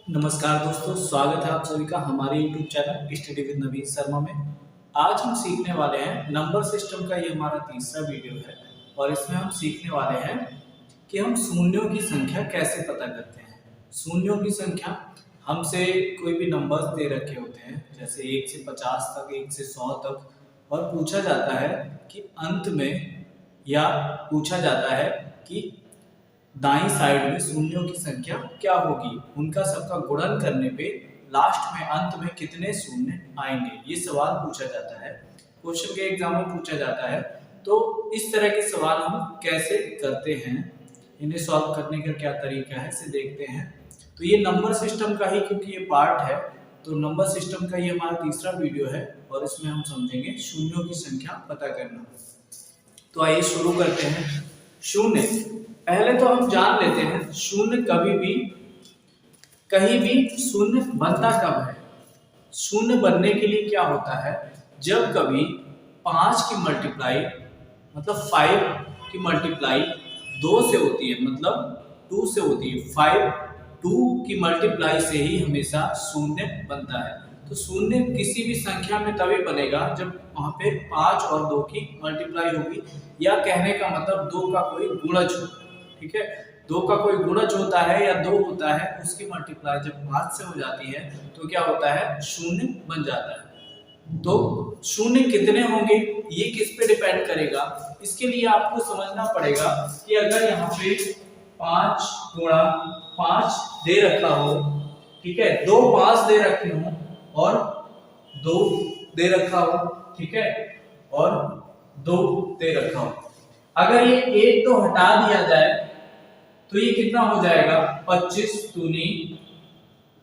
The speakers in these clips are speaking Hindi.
नमस्कार दोस्तों, स्वागत है आप सभी का हमारे YouTube चैनल स्टडी विद नवीन शर्मा में। आज हम सीखने वाले हैं नंबर सिस्टम का। ये हमारा तीसरा वीडियो है और इसमें हम सीखने वाले हैं कि हम शून्यों की संख्या कैसे पता करते हैं। शून्यों की संख्या हमसे कोई भी नंबर्स दे रखे होते हैं, जैसे 1 से 50 तक, 1 से 100 तक, और पूछा जाता है कि अंत में, या पूछा जाता है कि दाईं साइड में शून्यों की संख्या क्या होगी, उनका सबका गुणन करने पे लास्ट में अंत में कितने शून्य आएंगे। ये सवाल पूछा जाता है, क्वेश्चन के एग्जाम में पूछा जाता है। तो इस तरह के सवाल हम कैसे करते हैं, इन्हें सॉल्व करने का क्या तरीका है, इसे देखते हैं। तो ये नंबर सिस्टम का ही, क्योंकि ये पार्ट है, तो नंबर सिस्टम का ये हमारा तीसरा वीडियो है और इसमें हम समझेंगे शून्यों की संख्या पता करना। तो आइए शुरू करते हैं। शून्य, पहले तो हम जान लेते हैं शून्य कभी भी कहीं भी शून्य बनता कब है। शून्य बनने के लिए क्या होता है, जब कभी 5 की मल्टीप्लाई मतलब 5 की मल्टीप्लाई 2 से होती है, मतलब 2 से होती है। 5 2 की मल्टीप्लाई से ही हमेशा शून्य बनता है। तो शून्य किसी भी संख्या में तभी बनेगा जब वहां पे 5 और 2 की मल्टीप्लाई होगी, या कहने का मतलब 2 का कोई गुणज हो। ठीक है, 2 का कोई गुणज होता है या 2 होता है, उसकी मल्टीप्लाई जब 5 से हो जाती है तो क्या होता है, शून्य बन जाता है। तो शून्य कितने होंगे ये किस पे डिपेंड करेगा, इसके लिए आपको समझना पड़ेगा कि अगर यहाँ पे 5 गुणा 5 दे रखा हो, ठीक है, 2 5 दे रखे हो और 2 दे रखा हो, ठीक है, और 2 दे रखा हो। अगर ये 1 2 हटा दिया जाए तो ये कितना हो जाएगा, 25 दूनी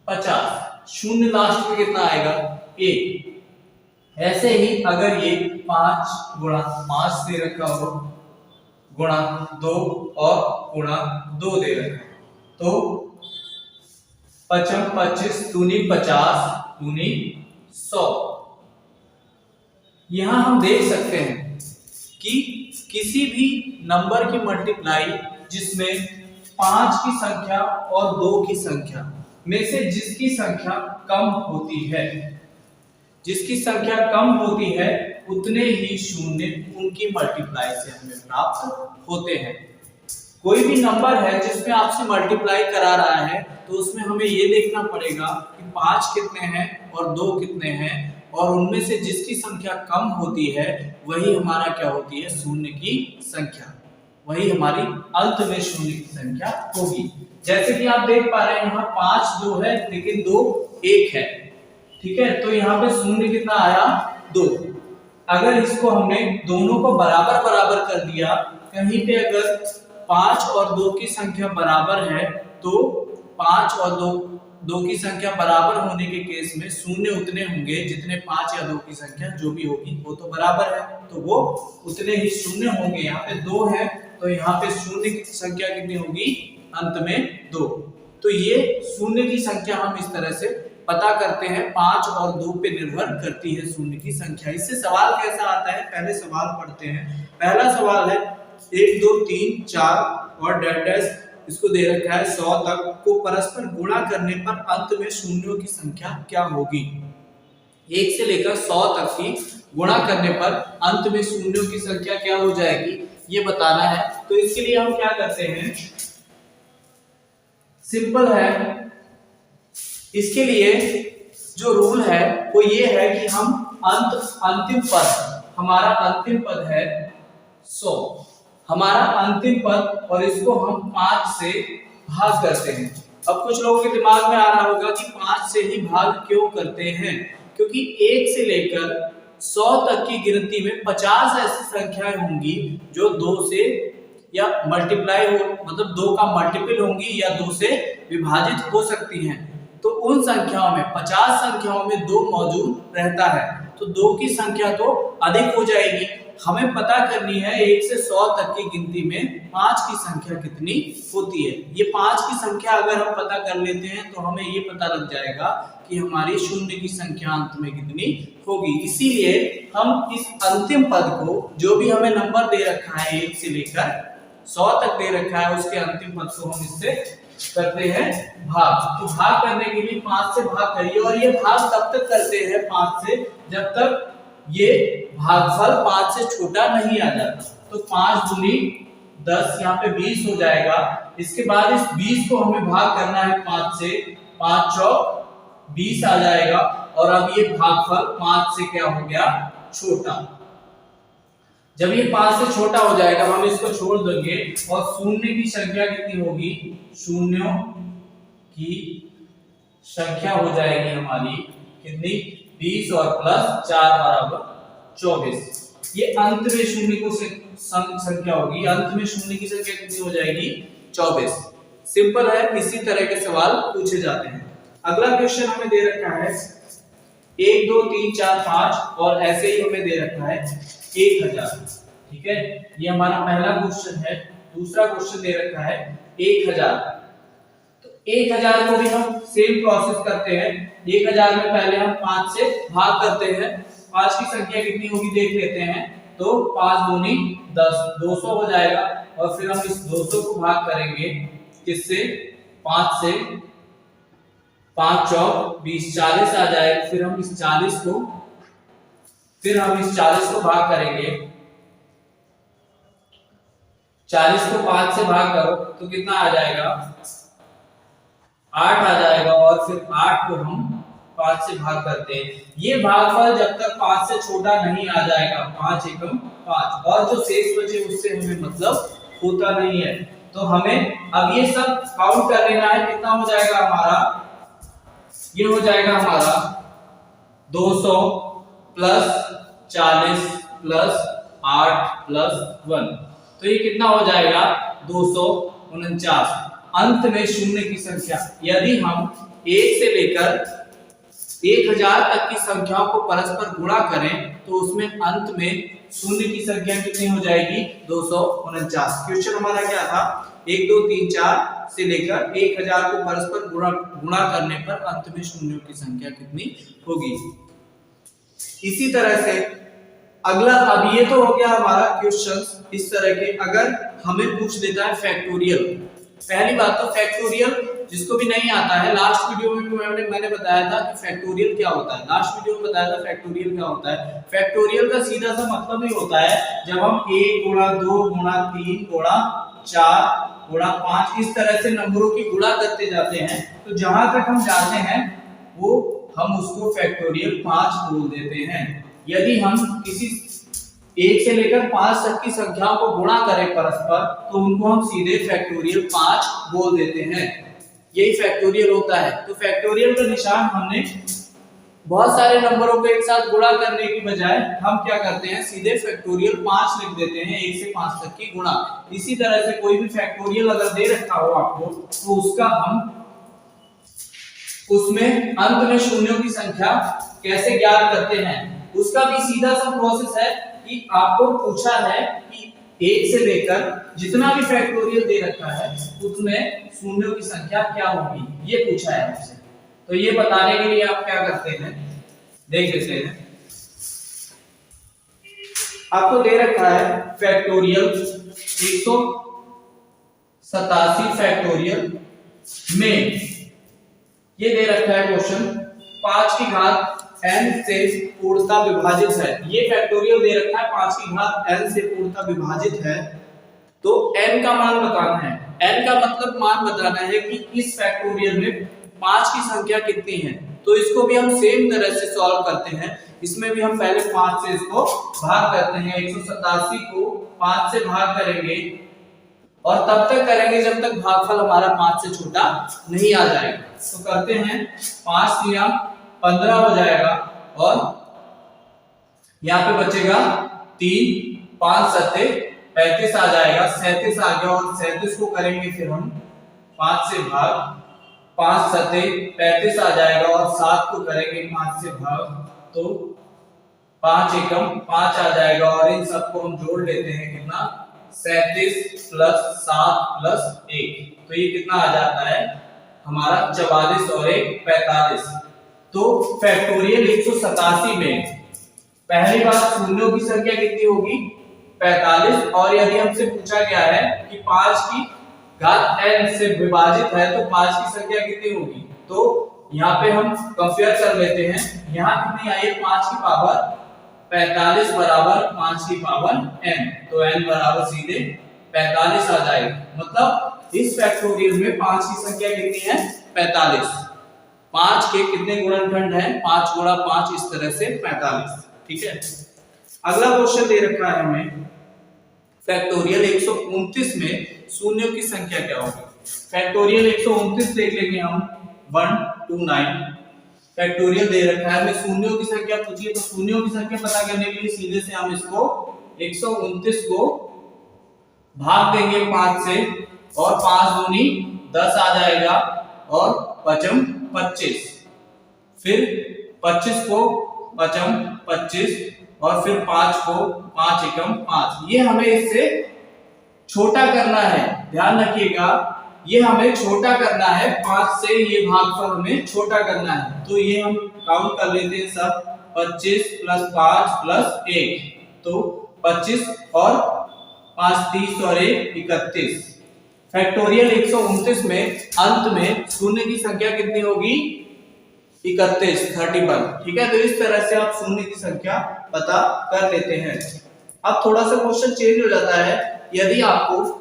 50। शून्य लास्ट में कितना आएगा, 1। ऐसे ही अगर ये 5 गुणा 5 दे रखा हो, गुणा 2 और गुणा 2 दे रखा हो, तो 25 दूनी 50 दूनी 100। यहां हम देख सकते हैं कि किसी भी नंबर की मल्टीप्लाई जिसमें 5 की संख्या और 2 की संख्या में से जिसकी संख्या कम होती है, जिसकी संख्या कम होती है, उतने ही शून्य उनकी मल्टीप्लाई से हमें प्राप्त होते हैं। कोई भी नंबर है जिसमें आपसे मल्टीप्लाई करा रहा है, तो उसमें हमें ये देखना पड़ेगा कि 5 कितने हैं और 2 कितने हैं, और उनमें से जिसकी संख्या कम होती है वही हमारा क्या होती है, शून्य की संख्या, वही हमारी अंत में शून्य की संख्या होगी। जैसे कि आप देख पा रहे हैं यहाँ 5 2 है लेकिन 2 1 है, ठीक है, तो यहाँ पे शून्य कितना आया, 2। अगर इसको हमने दोनों को बराबर बराबर कर दिया, कहीं पे अगर 5 और 2 की संख्या बराबर है तो 5 और 2 की संख्या बराबर होने के केस में शून्य उतने होंगे जितने 5 या 2 की संख्या जो भी होगी वो तो बराबर है, तो वो उतने ही शून्य होंगे। यहाँ पे 2 है तो यहाँ पे शून्य की संख्या कितनी होगी, अंत में 2। तो ये शून्य की संख्या हम इस तरह से पता करते हैं, 5 और 2 पे निर्भर करती है शून्य की संख्या। इससे सवाल कैसा आता है, पहले सवाल पढ़ते हैं। पहला सवाल है 1 2 3 4 और डैश डैश, इसको दे रखा है 100 तक को परस्पर गुणा करने पर अंत में शून्यों की संख्या क्या होगी। 1 से लेकर 100 तक की गुणा करने पर अंत में शून्यों की संख्या क्या हो जाएगी, ये बताना है। तो इसके लिए हम क्या करते हैं, सिंपल है। इसके लिए जो रूल है वो ये है कि हम अंतिम पद, हमारा अंतिम पद है 100, हमारा अंतिम पद, और इसको हम 5 से भाग करते हैं। अब कुछ लोगों के दिमाग में आ रहा होगा कि 5 से ही भाग क्यों करते हैं, क्योंकि 1 से लेकर 100 तक की गिनती में 50 ऐसी संख्याएं होंगी जो 2 से या मल्टीप्लाई हो, मतलब 2 का मल्टीपल होंगी या 2 से विभाजित हो सकती हैं। तो उन संख्याओं में 50 संख्याओं में 2 मौजूद रहता है, तो 2 की संख्या तो अधिक हो जाएगी। हमें पता करनी है 1 से 100 तक की गिनती में 5 की संख्या कितनी होती है। ये 5 की संख्या अगर हम पता कर लेते हैं तो हमें ये पता लग जाएगा कि हमारी शून्य की संख्या अंत में कितनी होगी। इसीलिए हम इस अंतिम पद को, जो भी हमें नंबर दे रखा है 1 से लेकर 100 तक दे रखा है, उसके अंतिम पद को हम इससे करते हैं भाग। तो भाग करने के लिए 5 से भाग करिए और ये भाग तब तक करते हैं 5 से जब तक ये भागफल 5 से छोटा नहीं आ जाता। तो 5 दूनी 10, यहाँ पे 20 हो जाएगा। इसके बाद इस 20 को हमें भाग करना है 5 से, 5 चौक 20 आ जाएगा। और अब ये भागफल 5 से क्या हो गया, छोटा। जब ये 5 से छोटा हो जाएगा हम इसको छोड़ देंगे और शून्य की संख्या कितनी होगी, शून्यों की संख्या हो जाएगी हमारी कितनी, 20 और प्लस 4 बराबर 24। ये अंत में शून्य को संख्या होगी, अंत में शून्य की संख्या कितनी हो जाएगी, 24। सिंपल है, इसी तरह के सवाल पूछे जाते हैं। अगला क्वेश्चन हमें दे रखा है 1 2 3 4 5 और ऐसे ही हमें दे रखा है 1000। ठीक है, ये हमारा पहला क्वेश्चन है। दूसरा क्वेश्चन दे रखा है 1000। तो 1000 को भी हम सेम प्रोसेस करते हैं। 1000 में पहले हम 5 से भाग करते हैं। 5 की संख्या कितनी होगी देख लेते हैं। तो 5 दूनी 10, 200 हो जाएगा। और फिर हम इस 200 को भाग करेंगे किससे, 5 से, 5 चौक 20, 40 आ जाएगा। फिर हम इस 40 को भाग करेंगे। 40 को 5 से भाग करो तो कितना आ जाएगा, 8 आ जाएगा। और फिर 8 को हम 5 से भाग करते हैं। ये भागफल जब तक 5 से छोटा नहीं आ जाएगा, 5 एकम 5, और जो शेष बचे उससे हमें मतलब होता नहीं है। तो हमें अब ये सब काउंट कर लेना है। कितना हो जाएगा हमारा, ये हो जाएगा हमारा 200 प्लस 40 प्लस 8 प्लस 1। तो ये कितना हो जाएगा, 249। अंत में शून्य की संख्या, यदि हम 1 से लेकर 1000 तक की संख्याओं को परस्पर गुणा करें तो उसमें अंत में शून्य की संख्या कितनी हो जाएगी, 249। क्वेश्चन हमारा क्या था, 1 2 3 4 से लेकर 1000 को परस्पर गुणा करने पर अंत में शून्यों की संख्या कितनी होगी। इसी तरह से अगला, अब ये तो हो गया हमारा क्वेश्चन इस तरह के। अगर हमें पूछ देता है फैक्टोरियल, पहली बात तो फैक्टोरियल जिसको भी नहीं आता है, लास्ट वीडियो में भी मैंने बताया था कि फैक्टोरियल क्या होता है। लास्ट वीडियो में बताया था फैक्टोरियल क्या होता है। फैक्टोरियल का सीधा सा मतलब ही होता है जब हम 1 गुणा 2 गुणा 3 गुणा 4 गुणा 5 इस तरह से नंबरों की गुणा करते जाते हैं, तो जहां तक हम जाते हैं वो हम उसको फैक्टोरियल 5 बोल देते हैं। यदि हम किसी 1 से लेकर 5 तक की संख्याओं को गुणा करें परस्पर तो उनको हम सीधे फैक्टोरियल 5 बोल देते हैं। यही फैक्टोरियल होता है। तो फैक्टोरियल का निशान हमने बहुत सारे नंबरों को एक साथ गुणा करने की बजाय हम क्या करते हैं, सीधे फैक्टोरियल 5 लिख देते हैं, 1 से 5 तक की गुणा। इसी तरह से कोई भी फैक्टोरियल अगर दे रखा हो आपको तो उसका हम उसमें अंत में शून्यों की संख्या कैसे ज्ञात करते हैं, उसका भी सीधा सा प्रोसेस है कि आपको पूछा है कि 1 से लेकर जितना भी फैक्टोरियल दे रखा है उसमें शून्यों की संख्या क्या होगी, ये पूछा है आपसे। तो ये बताने के लिए आप क्या करते हैं, देख लेते हैं। आपको दे रखा है फैक्टोरियल 187 फैक्टोरियल में ये दे रखा है क्वेश्चन 5 की घात n से पूर्णतः विभाजित है। ये फैक्टोरियल दे रखा है 5 की घात n से पूर्णतः विभाजित है। तो n का मान बताना है। n का मतलब मान बताना है कि इस फैक्टोरियल में 5 की संख्या कितनी है। तो इसको भी हम सेम तरह से सॉल्व करते हैं। इसमें भी हम पहले 5 से इसको भाग करते हैं। 187 को 5 से भाग करेंगे और तब तक करेंगे जब तक भागफल हमारा 5 से छोटा नहीं आ जाएगा। तो करते हैं, 5 या 15 हो जाएगा और यहाँ पे बचेगा 3, 5 सत्ते 35 आ जाएगा, 37 आ गया। और 37 को करेंगे फिर हम 5 से भाग, 5 सत्ते 35 आ जाएगा। और 7 को करेंगे 5 से भाग तो 5 एकम 5 आ जाएगा। और इन सबको हम जोड़ लेते हैं, कितना, 37 प्लस 7 प्लस 1। तो ये कितना आ जाता है हमारा 44 और 1 45। तो फैक्टोरियल 187 में पहली बात शून्यों की संख्या कितनी होगी, 45। और यदि हमसे पूछा गया है कि 5 की घात n से विभाजित है तो 5 की संख्या कितनी होगी। तो यहाँ पे हम कंपेयर कर लेते हैं, यहाँ कितनी आई है 5 की पावर 45 बराबर 5 की पावर n, तो n बराबर सीधे 45 आ जाएगा। मतलब इस फैक्टोरियल में 5 की संख्या कितनी है 45। 5 के कितने गुणनखंड हैं 5 गुणा 5, इस तरह से 45। ठीक है, अगला क्वेश्चन दे रखा है हमें फैक्टोरियल 129 में शून्यों की संख्या क्या होगी। फैक्टोरियल 129 देख लेंगे हम 129 फैक्टोरियल दे रखा है, हमें शून्यों की संख्या पूछिए, तो शून्यों की संख्या पता करने के लिए सीधे से हम इसको 129 को भाग देंगे 5 से, और 5 दूनी 10 आ जाएगा, और पचम 25, फिर 25 को पचम 25, और फिर 5 को 5 एकम 5। ये हमें इससे छोटा करना है, ध्यान रखिएगा, ये हमें छोटा करना है 5 से, ये भागफल हमें छोटा करना है। तो ये हम काउंट कर लेते हैं सब, 25 प्लस 5 प्लस 1, तो 25 और 5 30 और 1 31। फैक्टोरियल 129 में अंत में शून्य की संख्या कितनी होगी 31 31। ठीक है, तो इस तरह से आप शून्य की संख्या पता कर लेते हैं। अब थोड़ा सा क्वेश्चन चेंज हो जाता है, यदि आपको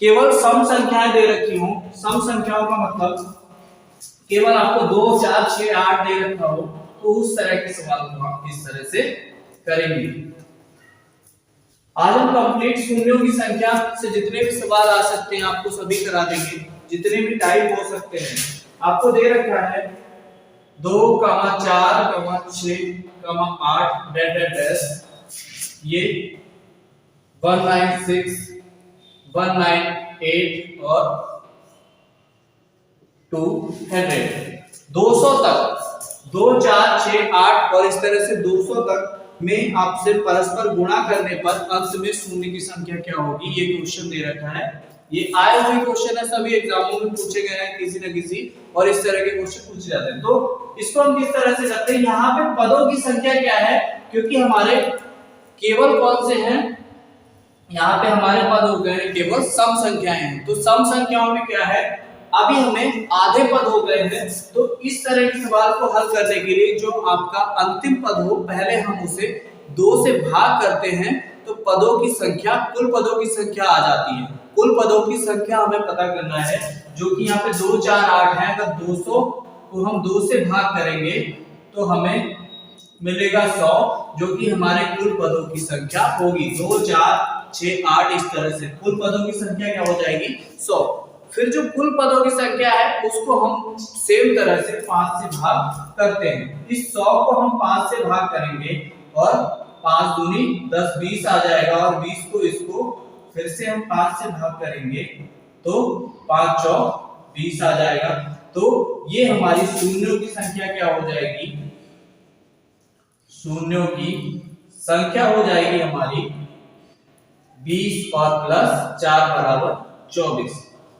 केवल सम संख्याएं दे रखी हो, सम संख्याओं का मतलब केवल आपको 2 4 6 8 दे रखा हो, तो उस तरह के सवाल को आप किस तरह से करेंगे। आज हम कंप्लीट शून्यों की संख्या से जितने भी सवाल आ सकते हैं आपको सभी करा देंगे, जितने भी टाइप हो सकते हैं। आपको दे रखा है 2, 4, 6, 8 डैश ये 196 198 और 200 तक, 2 4 6 8 और इस तरह से 200 तक में आपसे परस्पर गुणा करने पर अंत में शून्य की संख्या क्या होगी, ये क्वेश्चन दे रखा है। ये आए हुए क्वेश्चन है, सभी एग्जामों में पूछे गए हैं किसी न किसी, और इस तरह के क्वेश्चन पूछे जाते हैं। तो इसको हम किस तरह से करते हैं, यहाँ पे पदों की संख्या क्या है, क्योंकि हमारे केवल कौन से हैं, यहाँ पे हमारे पद हो गए केवल सम संख्याएं हैं। तो सम संख्याओं में क्या है, अभी हमें आधे पद हो गए हैं, तो इस तरह के सवाल को हल करने के लिए जो आपका अंतिम पद हो, पहले हम उसे 2 से भाग करते हैं, तो पदों की संख्या, कुल पदों की संख्या आ जाती है। कुल पदों की संख्या हमें पता करना है, जो कि यहाँ पे 2 4 8 है। अगर 200 को हम 2 से भाग करेंगे तो हमें मिलेगा 100, जो कि हमारे कुल पदों की संख्या होगी। 2 4 6 8 इस तरह से कुल पदों की संख्या क्या हो जाएगी 100। फिर जो कुल पदों की संख्या है उसको हम सेम तरह से 5 से भाग करते हैं। इस 100 को हम 5 से भाग करेंगे और 5 दूनी 10 20 आ जाएगा, और 20 को इसको फिर से हम 5 से भाग करेंगे तो 5 चौक 20 आ जाएगा। तो ये हमारी शून्यों की संख्या क्या हो जाएगी, शून्यों की संख्या हो जाएगी हमारी 20 और प्लस 4 बराबर 24।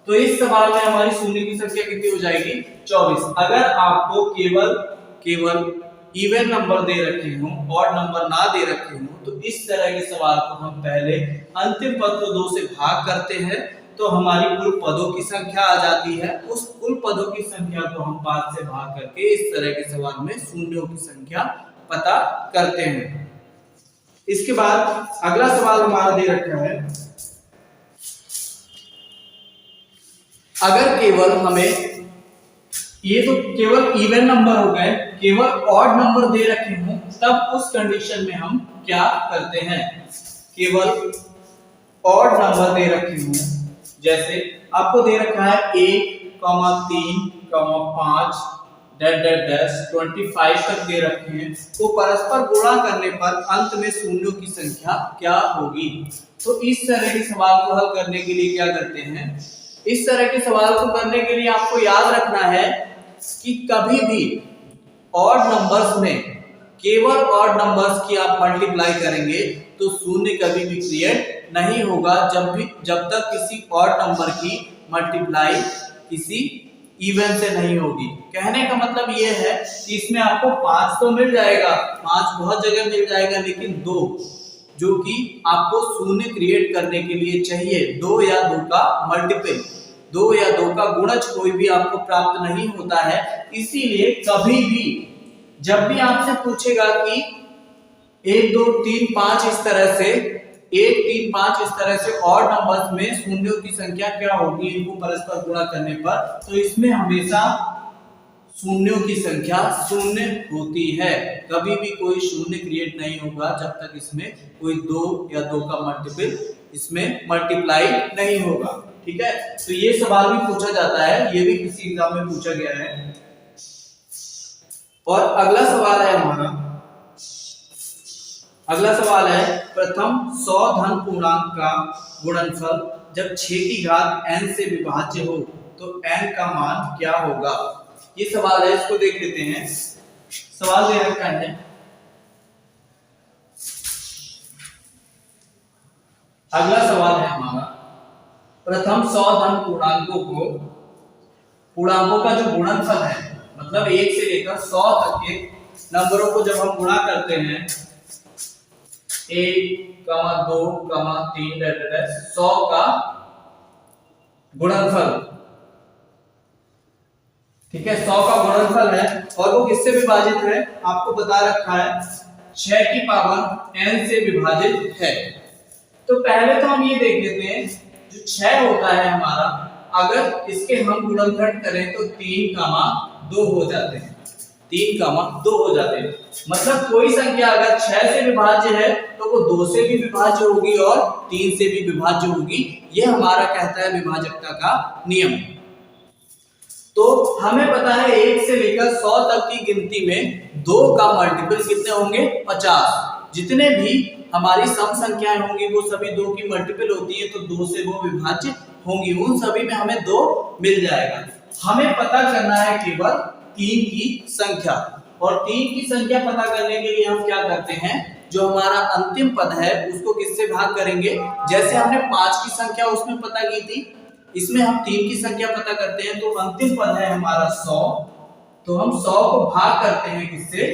तो इस सवाल में हमारी शून्य की संख्या कितनी हो जाएगी 24। अगर आपको केवल इवन नंबर दे रखे हो, ऑड नंबर ना दे रखे हो, तो इस तरह के सवाल को हम पहले अंतिम पद को 2 से भाग करते हैं, तो हमारी कुल पदों की संख्या आ जाती है। उस कुल पदों की संख्या को हम 5 से भाग करके इस तरह के सवाल में शून्यों की संख्या पता करते हैं। इसके बाद अगला सवाल हमारा दे रखा है, अगर केवल हमें, ये तो केवल इवन नंबर हो गए, केवल ऑड नंबर दे रखे हों, तब उस कंडीशन में हम क्या करते हैं, केवल ऑड नंबर दे रखे हों, जैसे आपको दे रखा है 1, 3, 5 25 तक दे रखे हैं, तो परस्पर गुणा करने पर अंत में शून्यों की संख्या क्या होगी। तो इस तरह के सवाल को हल करने के लिए क्या करते हैं, इस तरह के सवाल को करने के लिए आपको याद रखना है कि कभी भी ऑड नंबर्स में केवल ऑड नंबर्स की आप मल्टीप्लाई करेंगे तो शून्य कभी भी क्रिएट नहीं होगा, जब तक किसी ऑड नंबर की मल्टीप्लाई किसी इवन से नहीं होगी। कहने का मतलब ये है कि इसमें आपको 5 तो मिल जाएगा, 5 बहुत जगह मिल जाएगा, लेकिन 2 जो कि आपको शून्य क्रिएट करने के लिए चाहिए। 2 या 2 का मल्टीपल, 2 या 2 का गुणज कोई भी आपको प्राप्त नहीं होता है। इसीलिए कभी भी जब भी आपसे पूछेगा कि 1 2 3 5 इस तरह से 1 3 5 इस तरह से और नंबर्स में शून्यों की संख्या क्या होगी इनको परस्पर गुणा करने पर, तो इसमें हमेशा शून्यों की संख्या शून्य होती है। कभी भी कोई शून्य क्रिएट नहीं होगा जब तक इसमें कोई 2 या 2 का मल्टीपल इसमें मल्टीप्लाई नहीं होगा। ठीक है, तो ये सवाल भी पूछा जाता है, ये भी किसी एग्जाम में पूछा गया है। और अगला सवाल है हमारा, अगला सवाल है प्रथम 100 धन पूर्णांक का गुणनफल जब 6 की घात n से विभाज्य हो तो n का मान क्या होगा। ये सवाल है, इसको देख लेते हैं। सवाल दे रखा है, अगला सवाल है हमारा प्रथम 100 धन पूर्णांकों को, पूर्णांकों का जो गुणनफल है मतलब 1 से लेकर 100 तक के नंबरों को जब हम गुणा करते हैं 1, 2, 3 100 का गुणनफल, ठीक है 100 का गुणनफल है और वो किससे विभाजित है आपको बता रखा है 6 की पावर n से विभाजित है। तो पहले तो हम ये देख लेते हैं जो 6 होता है हमारा, अगर इसके हम गुणनखंड करें तो 3, 2 हो जाते हैं, 3, 2 हो जाते हैं। मतलब कोई संख्या अगर 6 से विभाज्य है तो वो 2 से भी विभाज्य होगी और 3 से भी विभाज्य होगी। ये हमारा कहता है विभाजकता का नियम। तो हमें पता है 1 से लेकर 100 तक की गिनती में 2 का मल्टीपल कितने होंगे 50। जितने भी हमारी सम संख्याएं होंगी वो सभी 2 की मल्टीपल होती है, तो 2 से वो विभाज्य होंगी, उन सभी में हमें 2 मिल जाएगा। हमें पता करना है केवल 3 की संख्या, और 3 की संख्या पता करने के लिए हम क्या करते हैं, जो हमारा अंतिम पद है उसको किससे भाग करेंगे। जैसे हमने 5 की संख्या उसमें पता की थी, इसमें हम 3 की संख्या पता करते हैं, तो अंतिम पद है हमारा 100, तो हम 100 को भाग करते हैं किससे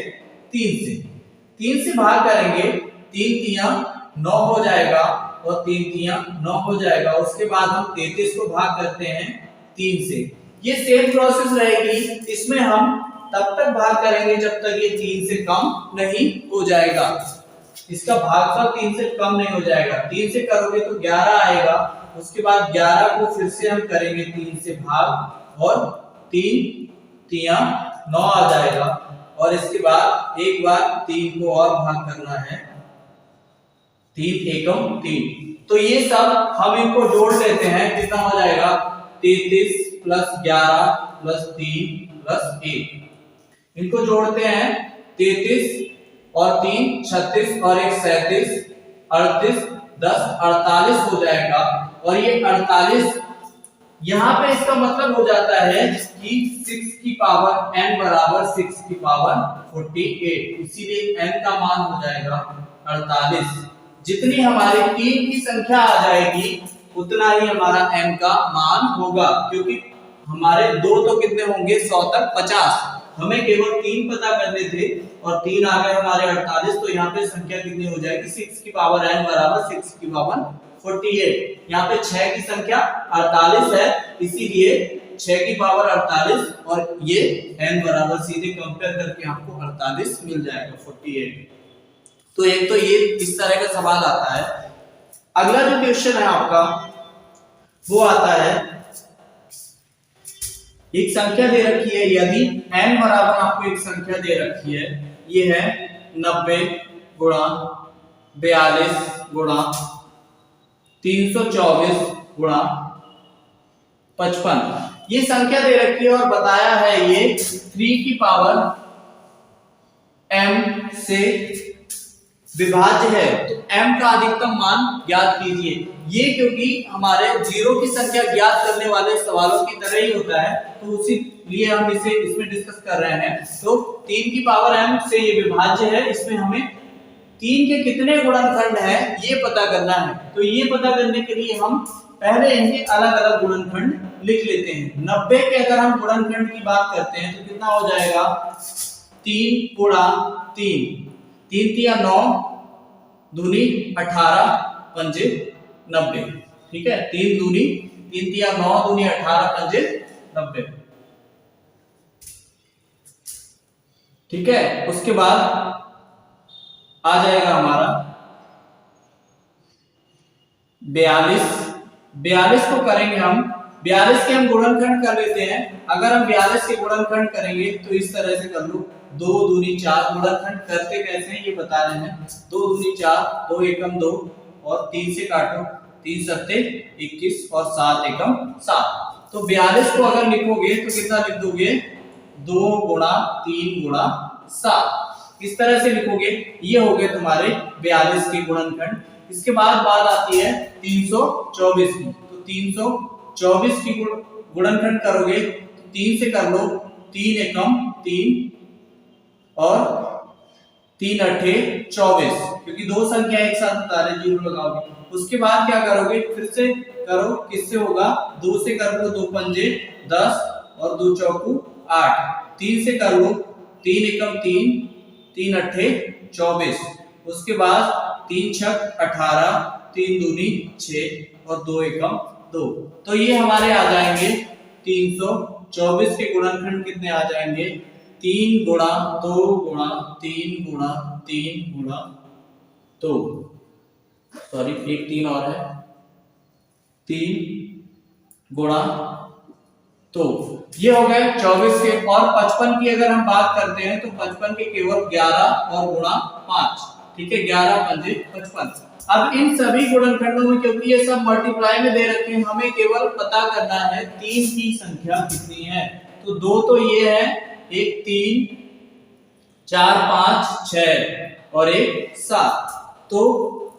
3 से। 3 से भाग करेंगे, 3 तिया 9 हो जाएगा और 3 तिया 9 हो जाएगा। उसके बाद हम 33 को भाग करते हैं 3 से। ये सेम प्रोसेस रहेगी, इसमें हम तब तक भाग करेंगे जब तक ये 3 से कम नहीं हो जाएगा। इसका भागफल 3 से कम नहीं हो जाएगा, 3 से करोगे तो 11 आएगा। उसके बाद 11 को फिर से हम करेंगे 3 से भाग और 3 तिया 9 आ जाएगा। और इसके बाद एक बार 3 को और भाग करना है, 3 एकम 3। तो ये सब हम इनको जोड़ लेते हैं, कितना हो जाएगा 33 प्लस 11 प्लस 3 प्लस 1। इनको जोड़ते हैं 33 और 3 36 और 1 37 38 10 48 हो जाएगा। और ये 48 यहाँ पे इसका मतलब हो जाता है कि 6 की पावर n बराबर 6 की पावर 48, इसीलिए n का मान हो जाएगा 48। जितनी हमारी 3 की संख्या आ जाएगी उतना ही हमारा n का मान होगा, क्योंकि हमारे 2 तो कितने होंगे 100 तक 50, हमें केवल 3 पता करने थे और 3 आ गए हमारे 48, तो यहाँ पे संख्या कितनी हो जाएगी 6 की पावर n बराबर 6 की पावर 48। यहाँ पे 6 की संख्या 48 है, इसीलिए 6 की पावर 48 और ये n बराबर सीधे कंपेयर करके आपको 48 मिल जाएगा 48। तो एक तो ये इस तरह का सवाल आता है। अगला जो क्वेश्चन है आपका वो आता है, एक संख्या दे रखी है, यदि n बराबर आपको एक संख्या दे रखी है, ये है 90 गुणा 42 गुणा 324 गुणा 55, ये संख्या दे रखी है और बताया है ये 3 की पावर m से विभाज्य है, तो m का अधिकतम मान ज्ञात कीजिए। ये क्योंकि हमारे जीरो की संख्या ज्ञात करने वाले सवालों की तरह ही होता है, तो उसी लिए हम इसे इसमें डिस्कस कर रहे हैं। तो 3 की पावर m से ये विभाज्य है, इसमें हमें 3 के कितने गुणनखंड हैं ये पता करना है। तो ये पता करने के लिए हम पहले इनके अलग अलग गुणनखंड लिख लेते हैं। 90 के अगर हम गुणनखंड की बात करते हैं तो कितना हो जाएगा 3 गुणा 3, 3 तिया 9, दूनी 18 पंजे 90। ठीक है, 3 दूनी 3 तिया 9 दूनी 18 पंजे 90। ठीक है, उसके बाद आ जाएगा हमारा 42। 42 को करेंगे हम, 42 के हम गुणनखंड कर लेते हैं। अगर हम 42 के गुणनखंड करेंगे तो इस तरह से कर लो, 2 दूनी 4। गुणनखंड करते कैसे हैं ये बता रहे हैं। 2 दूनी 4, 2 एकम 2 और 3 से काटो, 3 सत्ते 21 और 7 एकम 7। तो 42 को अगर लिखोगे तो कितना लिख दोगे, 2 गुणा 3 गुणा 7। इस तरह से लिखोगे। ये हो गए तुम्हारे 42 के गुणनखंड। इसके बाद बात आती है 324 की। तो 324 की गुणनखंड करोगे तो 3 से कर लो, 3 एकम 3 और 3 अट्ठे 24, क्योंकि दो संख्या एक साथ बता रहे, जीरो लगाओगे। उसके बाद क्या करोगे, फिर से करो, किससे होगा, 2 से कर लो, 2 पंजे 10 और 2 चौकू 8। 3 से कर लो, 3 एकम 3, 3 अट्ठे 24। उसके बाद 3 छक 18, 3 दूनी 6 और 2 एकम 2। तो ये हमारे आ जाएंगे 324 के गुणनखंड कितने आ जाएंगे, 3 गुणा 2 गुणा 3 गुणा 3 गुणा 2, सॉरी एक 3 और है, 3 गुणा 2। ये हो गए 24 के। और 55 की अगर हम बात करते हैं तो 55 के केवल 11 और गुणा 5। ठीक है, 11 पंजे 55। अब इन सभी गुणनखंडों में, क्योंकि ये सब मल्टीप्लाई में दे रखे हैं, हमें केवल पता करना है 3 की संख्या कितनी है। तो 2 तो ये है, एक 3, 4 5 6 और एक 7। तो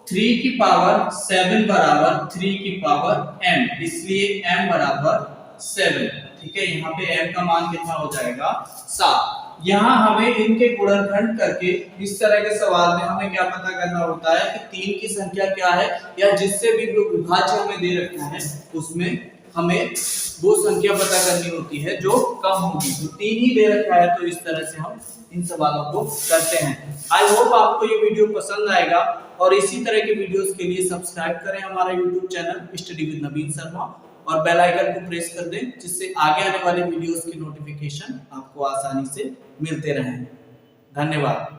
3 की पावर 7 बराबर 3 की पावर m, इसलिए m बराबर 7। ठीक है, यहाँ पे m का मान कितना हो जाएगा, 7। यहाँ हमें इनके गुणनखंड करके इस तरह के सवाल में हमें क्या पता करना होता है कि 3 की संख्या क्या है, या जिससे भी विभाज्य हमें दे रखा है उसमें हमें वो संख्या पता करनी होती है जो कम होगी। तो 3 ही दे रखा है, तो इस तरह से हम इन सवालों को करते हैं। आई होप आपको ये वीडियो पसंद आएगा, और इसी तरह के वीडियोस के लिए सब्सक्राइब करें हमारा यूट्यूब चैनल स्टडी विद नवीन शर्मा, और बेल आइकन को प्रेस कर दें, जिससे आगे आने वाले वीडियोस की नोटिफिकेशन आपको आसानी से मिलते रहें। धन्यवाद।